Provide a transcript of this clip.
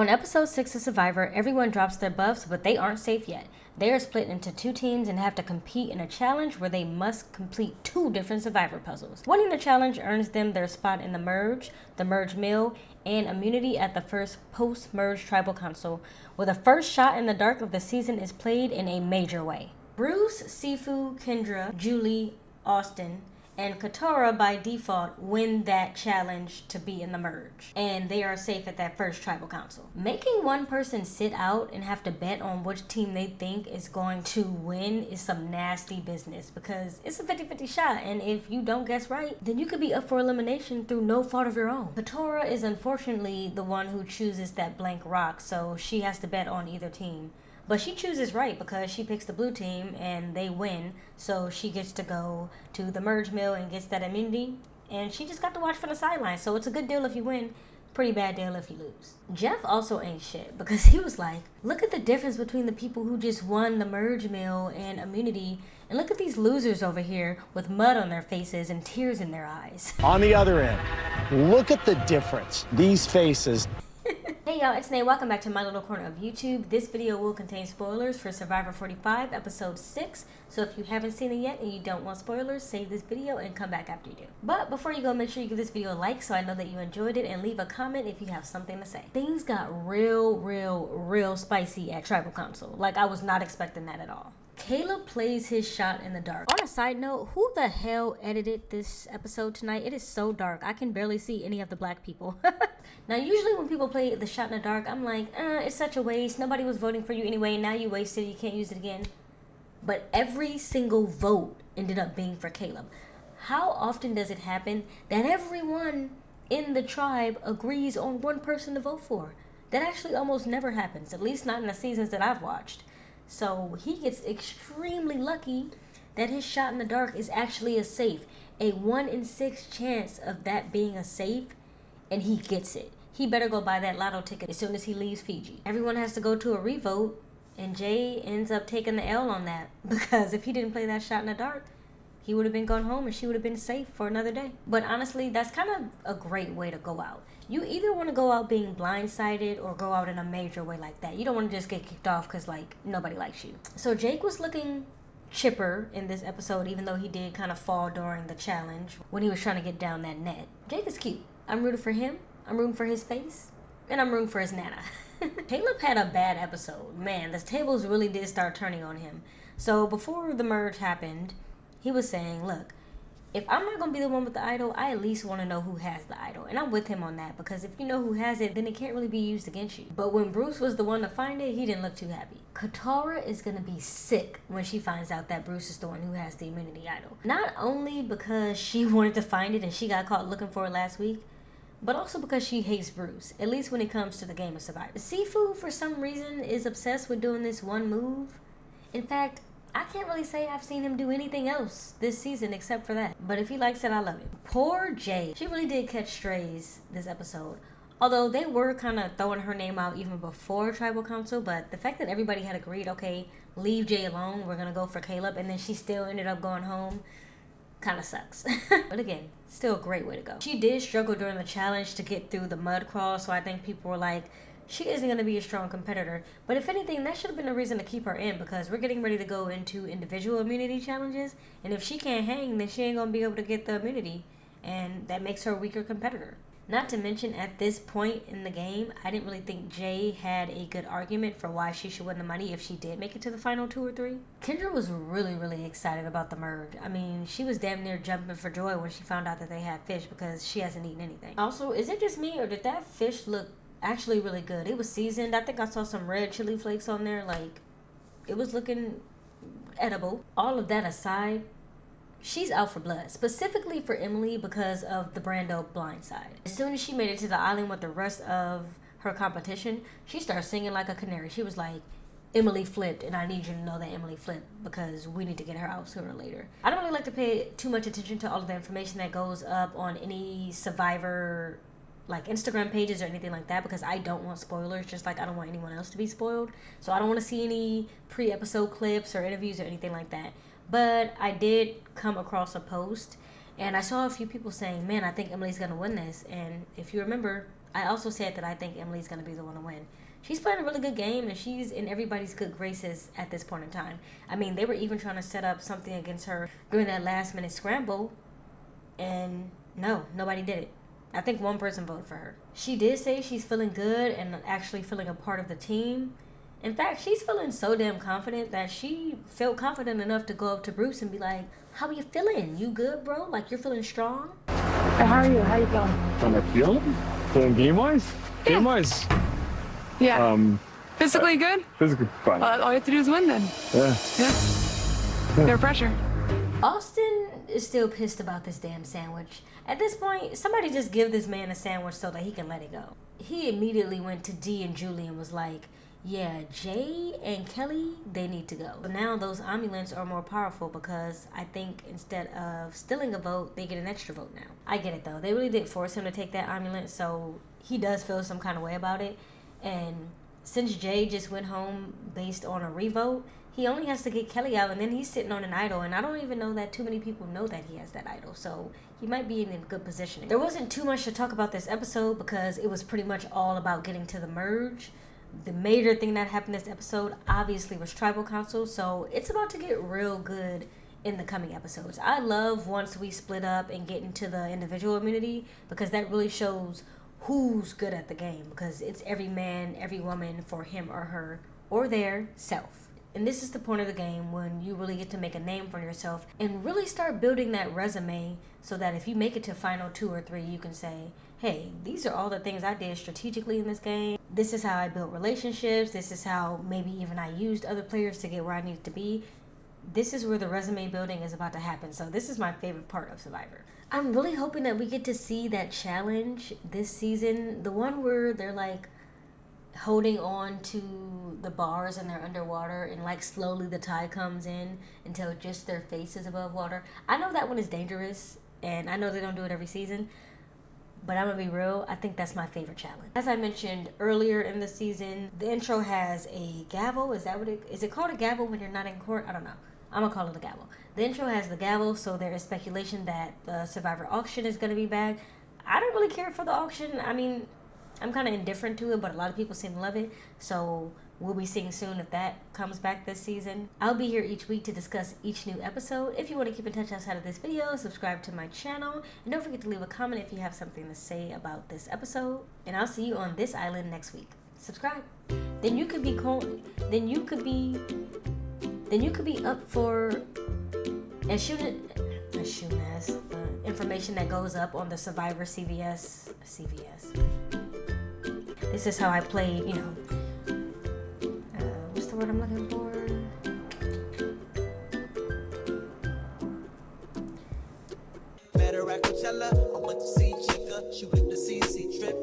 On episode 6 of Survivor, everyone drops their buffs, but they aren't safe yet. They are split into 2 teams and have to compete in a challenge where they must complete 2 different Survivor puzzles. Winning the challenge earns them their spot in the merge meal, and immunity at the first post-merge tribal council, where the first shot in the dark of the season is played in a major way. Bruce, Sifu, Kendra, Julie, Austin, and Katurah by default win that challenge to be in the merge, and they are safe at that first tribal council. Making one person sit out and have to bet on which team they think is going to win is some nasty business, because it's a 50-50 shot, and if you don't guess right, then you could be up for elimination through no fault of your own. Katurah is unfortunately the one who chooses that blank rock, so she has to bet on either team. But she chooses right because she picks the blue team and they win, so she gets to go to the merge mill and gets that immunity, and she just got to watch from the sidelines, so it's a good deal if you win, pretty bad deal if you lose. Jeff also ain't shit because he was like, look at the difference between the people who just won the merge mill and immunity, and look at these losers over here with mud on their faces and tears in their eyes. On the other end, look at the difference. These faces. Hey y'all, it's Nate. Welcome back to my little corner of YouTube. This video will contain spoilers for Survivor 45, episode 6. So if you haven't seen it yet and you don't want spoilers, save this video and come back after you do. But before you go, make sure you give this video a like so I know that you enjoyed it, and leave a comment if you have something to say. Things got real spicy at Tribal Council. Like, I was not expecting that at all. Kaleb plays his shot in the dark. On a side note, who the hell edited this episode tonight? It is so dark. I can barely see any of the black people. Now, usually when people play the shot in the dark, I'm like, it's such a waste. Nobody was voting for you anyway. Now you wasted it. You can't use it again. But every single vote ended up being for Kaleb. How often does it happen that everyone in the tribe agrees on one person to vote for? That actually almost never happens, at least not in the seasons that I've watched. So he gets extremely lucky that his shot in the dark is actually a safe. A 1 in 6 chance of that being a safe, and he gets it. He better go buy that lotto ticket as soon as he leaves Fiji. Everyone has to go to a revote, and Jay ends up taking the L on that, because if he didn't play that shot in the dark, he would have been gone home and she would have been safe for another day. But honestly, that's kind of a great way to go out. You either want to go out being blindsided or go out in a major way like that. You don't want to just get kicked off because, like, nobody likes you. So Jake was looking chipper in this episode, even though he did kind of fall during the challenge when he was trying to get down that net. Jake is cute. I'm rooting for him. I'm rooting for his face. And I'm rooting for his nana. Kaleb had a bad episode. Man, the tables really did start turning on him. So before the merge happened, he was saying, look, if I'm not going to be the one with the idol, I at least want to know who has the idol. And I'm with him on that, because if you know who has it, then it can't really be used against you. But when Bruce was the one to find it, he didn't look too happy. Katurah is going to be sick when she finds out that Bruce is the one who has the immunity idol. Not only because she wanted to find it and she got caught looking for it last week, but also because she hates Bruce, at least when it comes to the game of Survivor. Sifu, for some reason, is obsessed with doing this one move. In fact, I can't really say I've seen him do anything else this season except for that. But if he likes it, I love it. Poor Jay. She really did catch strays this episode. Although they were kind of throwing her name out even before Tribal Council. But the fact that everybody had agreed, okay, leave Jay alone, we're going to go for Kaleb, and then she still ended up going home, kind of sucks. But again, still a great way to go. She did struggle during the challenge to get through the mud crawl, so I think people were like, she isn't going to be a strong competitor. But if anything, that should have been a reason to keep her in, because we're getting ready to go into individual immunity challenges, and if she can't hang, then she ain't going to be able to get the immunity, and that makes her a weaker competitor. Not to mention, at this point in the game, I didn't really think Jay had a good argument for why she should win the money if she did make it to the final 2 or 3. Kendra was really excited about the merge. I mean, she was damn near jumping for joy when she found out that they had fish, because she hasn't eaten anything. Also, is it just me, or did that fish look actually really good? It was seasoned. I think I saw some red chili flakes on there. Like, it was looking edible. All of that aside, she's out for blood, specifically for Emily because of the Brando blindside. As soon as she made it to the island with the rest of her competition, she started singing like a canary. She was like, Emily flipped, and I need you to know that Emily flipped, because we need to get her out sooner or later. I don't really like to pay too much attention to all of the information that goes up on any Survivor like Instagram pages or anything like that, because I don't want spoilers, just like I don't want anyone else to be spoiled. So I don't want to see any pre-episode clips or interviews or anything like that. But I did come across a post, and I saw a few people saying, man, I think Emily's going to win this. And if you remember, I also said that I think Emily's going to be the one to win. She's playing a really good game, and she's in everybody's good graces at this point in time. I mean, they were even trying to set up something against her during that last-minute scramble, and no, nobody did it. I think one person voted for her. She did say she's feeling good and actually feeling a part of the team. In fact, she's feeling so damn confident that she felt confident enough to go up to Bruce and be like, how are you feeling? You good, bro? Like, you're feeling strong? Hey, how are you? How you feeling? How am I feeling? Feeling game-wise? Yeah. Game-wise? Yeah. Physically good? Physically fine. Well, all you have to do is win then. Yeah. No pressure. Austin is still pissed about this damn sandwich. At this point, somebody just give this man a sandwich so that he can let it go. He immediately went to Dee and Julie and was like, yeah, Jay and Kellie, they need to go. But now those amulets are more powerful because I think instead of stealing a vote, they get an extra vote now. I get it though. They really did force him to take that amulet, so he does feel some kind of way about it. And since Jay just went home based on a revote, he only has to get Kellie out, and then he's sitting on an idol, and I don't even know that too many people know that he has that idol, so he might be in a good position. There wasn't too much to talk about this episode because it was pretty much all about getting to the merge. The major thing that happened this episode obviously was Tribal Council, so it's about to get real good in the coming episodes. I love once we split up and get into the individual immunity because that really shows who's good at the game, because it's every man, every woman for him or her or their self. And this is the point of the game when you really get to make a name for yourself and really start building that resume so that if you make it to final 2 or 3, you can say, hey, these are all the things I did strategically in this game. This is how I built relationships. This is how maybe even I used other players to get where I needed to be. This is where the resume building is about to happen. So this is my favorite part of Survivor. I'm really hoping that we get to see that challenge this season. The one where they're like holding on to the bars and they're underwater and like slowly the tide comes in until just their face is above water. I know that one is dangerous and I know they don't do it every season, but I'm gonna be real, I think that's my favorite challenge. As I mentioned earlier in the season, the intro has a gavel. Is it called a gavel when you're not in court? I don't know. I'm gonna call it a gavel. The intro has the gavel, so there is speculation that the Survivor auction is gonna be back. I don't really care for the auction. I mean, I'm kind of indifferent to it, but a lot of people seem to love it. So we'll be seeing soon if that comes back this season. I'll be here each week to discuss each new episode. If you want to keep in touch outside of this video, subscribe to my channel. And don't forget to leave a comment if you have something to say about this episode. And I'll see you on this island next week. Subscribe. Then you could be up for information that goes up on the Survivor CVS. This is how I played, what's the word I'm looking for? Better at Coachella, I went to see Chica, she with the CC trip.